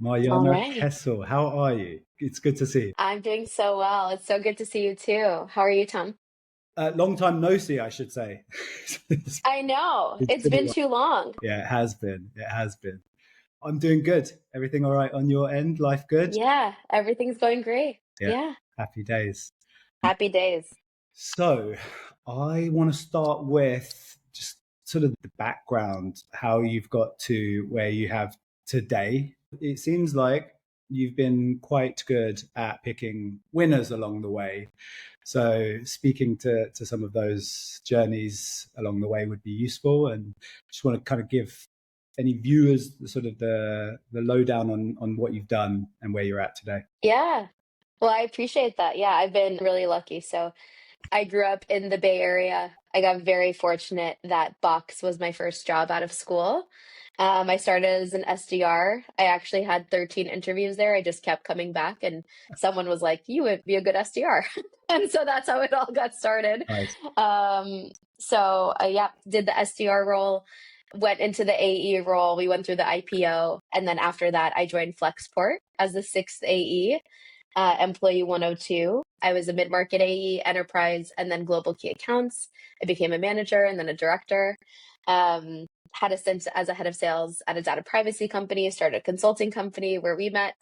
All Maryana right. Kessel, how are you? It's good to see you. I'm doing so well. It's so good to see you too. How are you, Tom? Long time no see, I should say. it's I know. it's It's been a been while. too long. Yeah, it has been. It has been. I'm doing good. Everything all right on your end? Life good? Yeah, everything's going great. Yeah, Yeah. happy days. Happy days. So, I want to start with just sort of the background, how you've got to where you have today. It seems like you've been quite good at picking winners along the way. So, speaking to some of those journeys along the way would be useful, and just want to kind of give any viewers the lowdown on what you've done and where you're at today. Yeah. Well, I appreciate that. Yeah, I've been really lucky. So I grew up in the Bay Area. I got very fortunate that Box was my first job out of school. I started as an SDR. I actually had 13 interviews there. I just kept coming back, and someone was like, "You would be a good SDR." And so that's how it all got started. Nice. Um, yeah, did the SDR role, went into the AE role. We went through the IPO. And then after that, I joined Flexport as the sixth AE, employee 102. I was a mid-market AE, enterprise, and then global key accounts. I became a manager and then a director. Had a stint as a head of sales at a data privacy company, started a consulting company where we met.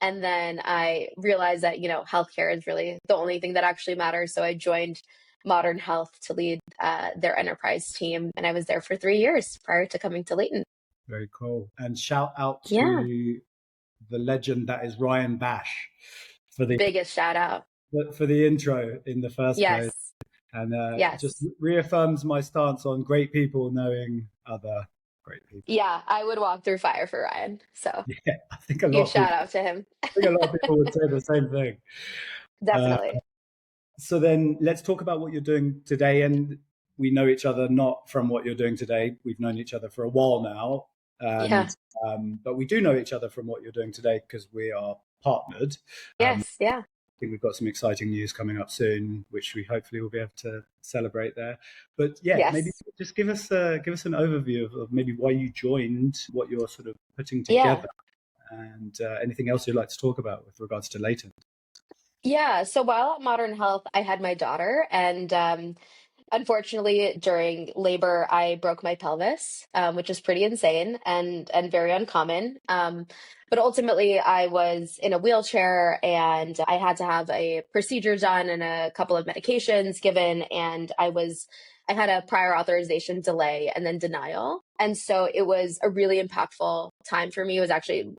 And then I realized that, healthcare is really the only thing that actually matters. So I joined Modern Health to lead their enterprise team. And I was there for 3 years prior to coming to Latent. Very cool. And shout out Yeah. to the legend that is Ryan Bash for the Biggest shout out. for the intro in the first place, Yes. and just Yes. reaffirms my stance on great people knowing other great people. Yeah. I would walk through fire for Ryan. So Yeah, I think a lot huge of people. shout out to him. I think a lot of people would say the same thing. Uh, Definitely. so then let's talk about what you're doing today. And we know each other not from what you're doing today. We've known each other for a while now, and Yeah. but we do know each other from what you're doing today because we are partnered. Yes. Yeah. Think we've got some exciting news coming up soon, which we hopefully will be able to celebrate there. But yeah, maybe Yes. just give us an overview of maybe why you joined, what you're sort of putting Yeah. together, and anything else you'd like to talk about with regards to Latent. Yeah. So while at Modern Health, I had my daughter, and unfortunately, during labor, I broke my pelvis, which is pretty insane and very uncommon. But ultimately, I was in a wheelchair, and I had to have a procedure done and a couple of medications given, and I had a prior authorization delay and then denial. And so it was a really impactful time for me. It was actually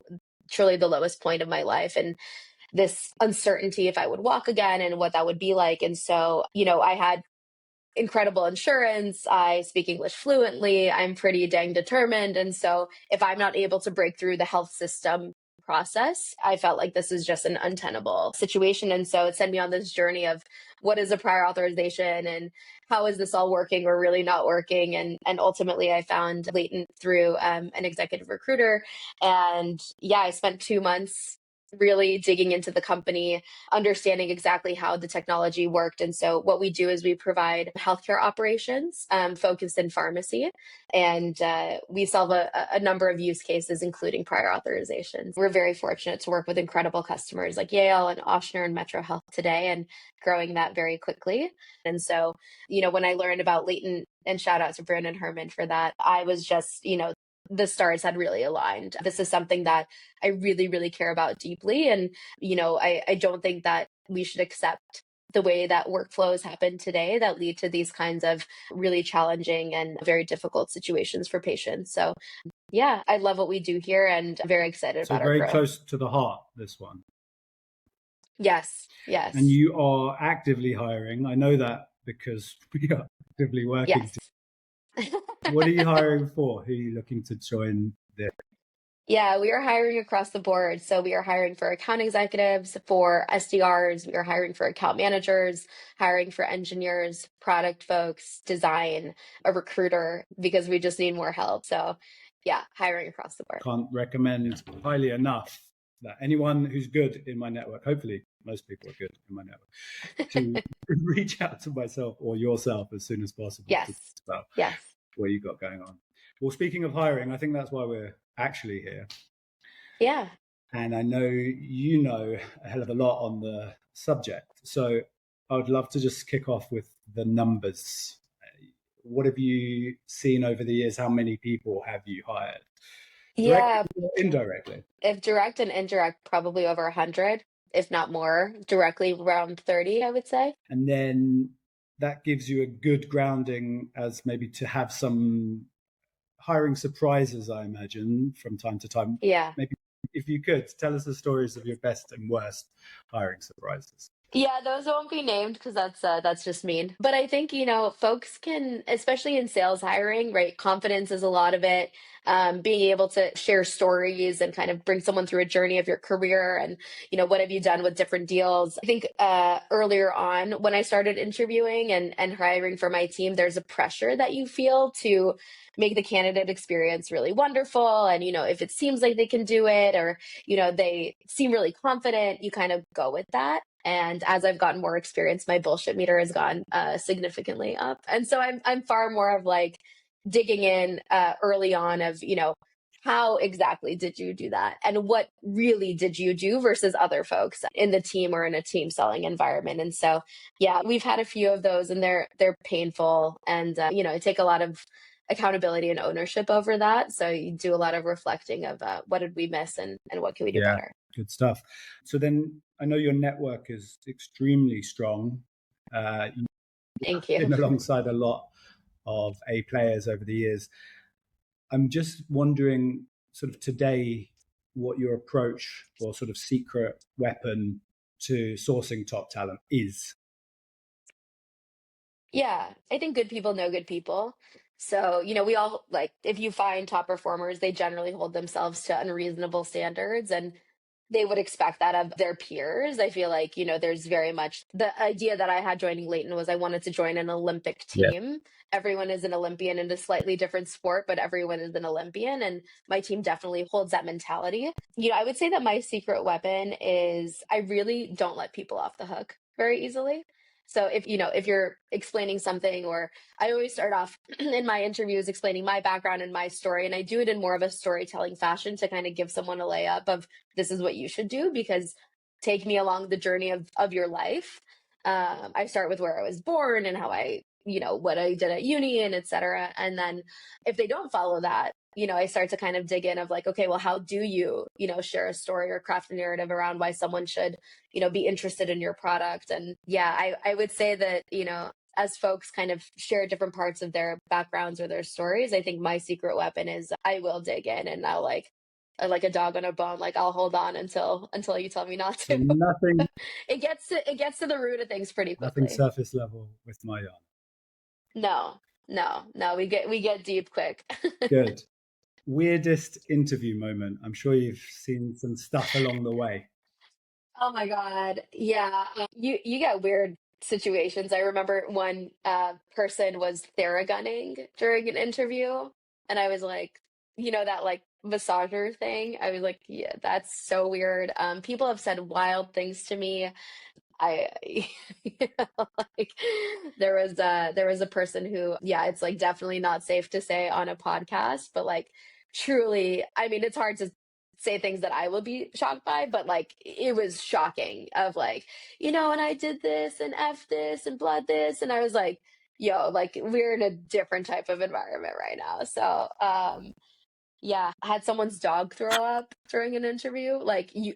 truly the lowest point of my life. And this uncertainty if I would walk again and what that would be like. And so, I had incredible insurance. I speak English fluently. I'm pretty dang determined. And so if I'm not able to break through the health system process, I felt like this is just an untenable situation. And so it sent me on this journey of what is a prior authorization and how is this all working or really not working. And ultimately I found Latent through an executive recruiter. And yeah, I spent 2 months really digging into the company, understanding exactly how the technology worked. And so what we do is we provide healthcare operations focused in pharmacy, and we solve a number of use cases, including prior authorizations. We're very fortunate to work with incredible customers like Yale and Ochsner and Metro Health today, and growing that very quickly. And so, when I learned about Latent, and shout out to Brandon Herman for that, I was just, the stars had really aligned. This is something that I really, really care about deeply. And, I don't think that we should accept the way that workflows happen today that lead to these kinds of really challenging and very difficult situations for patients. So, yeah, I love what we do here and very excited So about our very growth. close to the heart, this one. Yes, And yes, you are actively hiring. I know that because we are actively working. yes. What are you hiring for? Who are you looking to join there? Yeah, we are hiring across the board. So we are hiring for account executives, for SDRs, we are hiring for account managers, hiring for engineers, product folks, design, a recruiter, because we just need more help. So yeah, hiring across the board. Can't recommend highly enough that anyone who's good in my network, hopefully most people are good in my network, to reach out to myself or yourself as soon as possible to Yes. talk about Yes. what you got going on. Well, speaking of hiring, I think that's why we're actually here. Yeah. and I know you know a hell of a lot on the subject. So I would love to just kick off with the numbers. What have you seen over the years? How many people have you hired, directly Yeah, or indirectly? if direct and indirect, probably over 100, if not more. Directly around 30, I would say. And then that gives you a good grounding as maybe to have some hiring surprises, I imagine, from time to time. Yeah. Maybe if you could tell us the stories of your best and worst hiring surprises. Yeah, those won't be named because that's just mean. But I think, folks can, especially in sales hiring, right? Confidence is a lot of it. Being able to share stories and kind of bring someone through a journey of your career and, what have you done with different deals? I think earlier on when I started interviewing and hiring for my team, there's a pressure that you feel to make the candidate experience really wonderful. And, if it seems like they can do it or, they seem really confident, you kind of go with that. And as I've gotten more experience, my bullshit meter has gone significantly up. And so I'm far more of like digging in early on of, how exactly did you do that? And what really did you do versus other folks in the team or in a team selling environment? And so, yeah, we've had a few of those and they're painful and, take a lot of accountability and ownership over that. So you do a lot of reflecting of what did we miss and what can we do Yeah, better? good stuff. So then I know your network is extremely strong. You've Thank you. been alongside a lot of A players over the years. I'm just wondering, sort of today, what your approach or sort of secret weapon to sourcing top talent is. Yeah, I think good people know good people. So, we all like if you find top performers, they generally hold themselves to unreasonable standards and they would expect that of their peers. I feel like, there's very much the idea that I had joining Latent was I wanted to join an Olympic Yeah. team. Everyone is an Olympian in a slightly different sport, but everyone is an Olympian. And my team definitely holds that mentality. I would say that my secret weapon is I really don't let people off the hook very easily. So if you're explaining something or I always start off in my interviews explaining my background and my story, and I do it in more of a storytelling fashion to kind of give someone a layup of this is what you should do because take me along the journey of your life. I start with where I was born and how what I did at uni and et cetera. And then if they don't follow that, I start to kind of dig in of like, okay, well, how do you, share a story or craft a narrative around why someone should, be interested in your product. And yeah, I would say that, as folks kind of share different parts of their backgrounds or their stories, I think my secret weapon is I will dig in and I'll like a dog on a bone, like I'll hold on until you tell me not So to. nothing, It gets to the root of things pretty nothing quickly. surface level with Maryanna. No, no, we get deep quick. Good. Weirdest interview moment. I'm sure you've seen some stuff along the way. Oh my God. Yeah. You get weird situations. I remember one person was theragunning during an interview, and I was like, that like massager thing. I was like, yeah, that's so weird. People have said wild things to me. I like there was a person who, yeah, it's like definitely not safe to say on a podcast, but like truly, I mean, it's hard to say things that I will be shocked by, but like it was shocking of like, and I did this and F this and blood this. And I was like, yo, like we're in a different type of environment right now. So yeah, I had someone's dog throw up during an interview.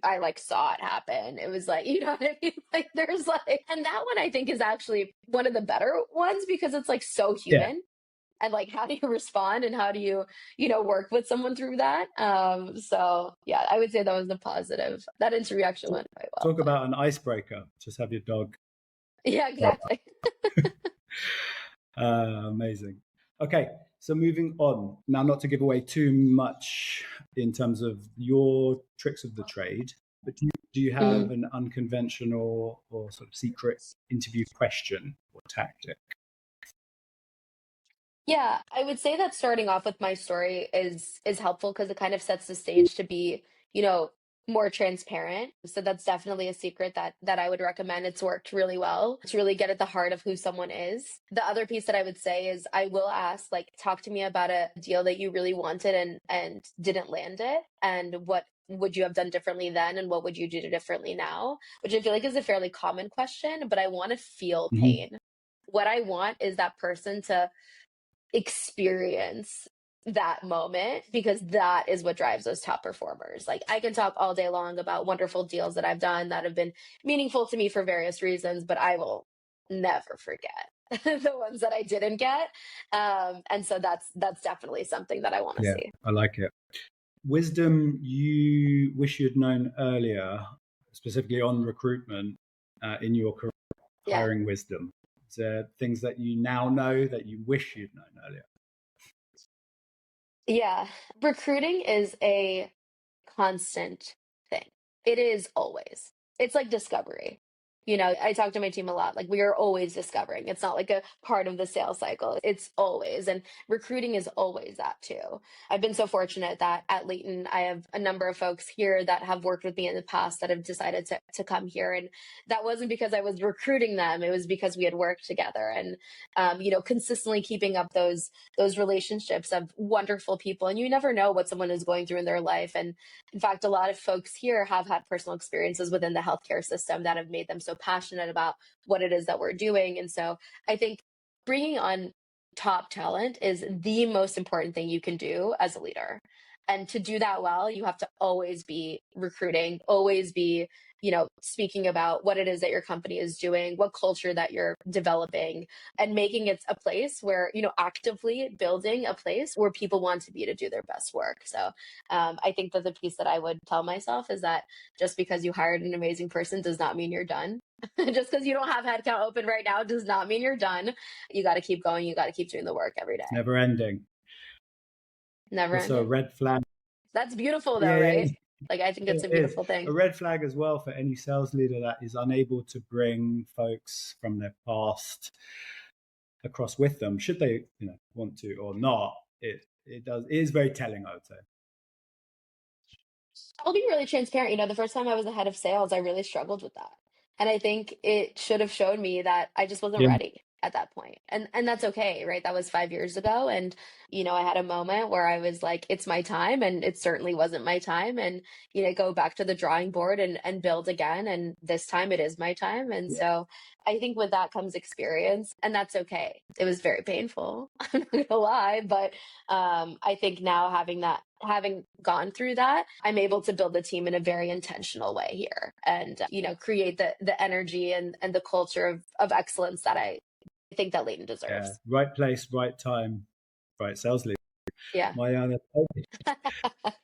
I like saw it happen. It was like, you know what I mean? Like there's like, and that one I think is actually one of the better ones because it's like so Yeah. human. And like, how do you respond and how do you, work with someone through that? So yeah, I would say that was the positive. That interview actually went quite well. Talk about an icebreaker. Just have your dog Yeah, throw exactly. Amazing. Okay, so moving on. Now, not to give away too much in terms of your tricks of the trade, but do you have Mhm. an unconventional or sort of secret interview question or tactic? Yeah, I would say that starting off with my story is helpful because it kind of sets the stage to be, you know, more transparent. So that's definitely a secret that I would recommend. It's worked really well to really get at the heart of who someone is. The other piece that I would say is I will ask, like, talk to me about a deal that you really wanted and didn't land it, and what would you have done differently then and what would you do differently now? Which I feel like is a fairly common question, but I want to feel Mhm. pain. What I want is that person to experience that moment because that is what drives those top performers. Like I can talk all day long about wonderful deals that I've done that have been meaningful to me for various reasons, but I will never forget the ones that I didn't get. And so that's definitely something that I want to Yeah, see. I like it. Wisdom you wish you'd known earlier, specifically on recruitment in your career, Yeah. hiring wisdom. Is there things that you now know that you wish you'd known earlier? Yeah. Recruiting is a constant thing. It is always. It's like discovery. I talk to my team a lot. Like we are always discovering. It's not like a part of the sales cycle. It's always. And recruiting is always that too. I've been so fortunate that at Latent, I have a number of folks here that have worked with me in the past that have decided to come here. And that wasn't because I was recruiting them. It was because we had worked together and, consistently keeping up those relationships of wonderful people. And you never know what someone is going through in their life. And in fact, a lot of folks here have had personal experiences within the healthcare system that have made them so passionate about what it is that we're doing. And so I think bringing on top talent is the most important thing you can do as a leader. And to do that well, you have to always be recruiting, always be, speaking about what it is that your company is doing, what culture that you're developing, and making it a place where, actively building a place where people want to be to do their best work. So I think that the piece that I would tell myself is that just because you hired an amazing person does not mean you're done. Just because you don't have headcount open right now does not mean you're done. You got to keep going. You got to keep doing the work every It's day. never ending. Never Also, a ending. red flag. That's beautiful, though, Yeah, yeah, right? Like, I think it's it a is beautiful a thing. red flag as well for any sales leader that is unable to bring folks from their past across with them, should they, want to or not. It is very telling, I would say. I'll be really transparent. The first time I was the head of sales, I really struggled with that. And I think it should have shown me that I just wasn't Yeah, ready at that point. And that's okay, right? That was 5 years ago. And, I had a moment where I was like, it's my time. And it certainly wasn't my time. And, go back to the drawing board and build again. And this time it is my time. And yeah, so I think with that comes experience. And that's okay. It was very painful. I'm not gonna lie, but I think now having gone through that, I'm able to build a team in a very intentional way here and, create the energy and the culture of excellence that I think that Leighton yeah. deserves. Right place, right time, right sales leader. Yeah. Maryanna, thank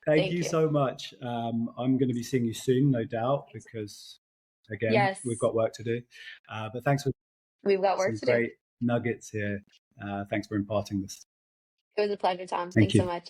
Thank you you. so much. I'm going to be seeing you soon, no doubt, because again, we've Yes, got work to do. But thanks for we've got work some to do. great nuggets here. Thanks for imparting this. It was a pleasure, Tom. Thank Thanks so you. much.